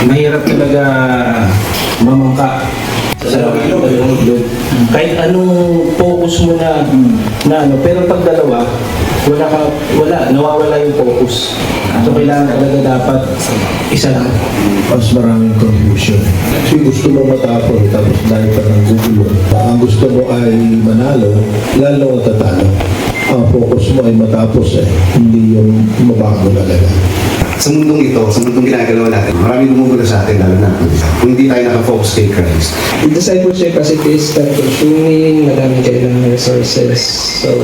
mahirap talaga mamangka sa loob. Kahit anong focus mo na ano, pero pag dalawa, nawawala yung focus. So kailangan talaga dapat isa lang. Mas maraming confusion. Kasi gusto mo matapon, tapos dahil ka ng gugulo. Ang gusto mo ay manalo, lalo ka tatalo. Ang focus mo ay matapos hindi yung mabago talaga. Sa mundong ito, sa mundong ginagalaw natin, maraming gumugulo sa atin, lalo na kung hindi tayo nakafocus kay Christ. Discipleship kasi is time consuming, madaming kailangan resources. So,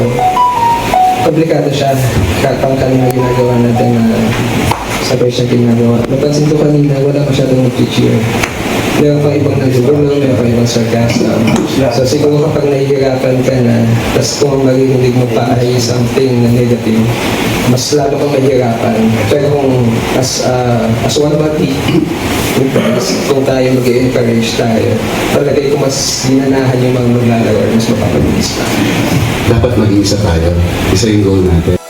komplikado siya. Kapag kanina ginagawa natin na sabay siya ginagawa. Napansin ko kanina, wala masyadong teacher. Meron pang ibang nagugulo, meron pang ibang sarcasm. So siguro kapag nahihirapan ka na, tapos kung ang marinig mo pa ay something na negative, mas lalo kang mahihirapan. Pero kung as one body, kung tayo mag-encourage tayo, palagay ko mas ginanahan yung mga maglalaro, mas mapapabilis pa. Dapat maging isa tayo. Isa yung goal natin.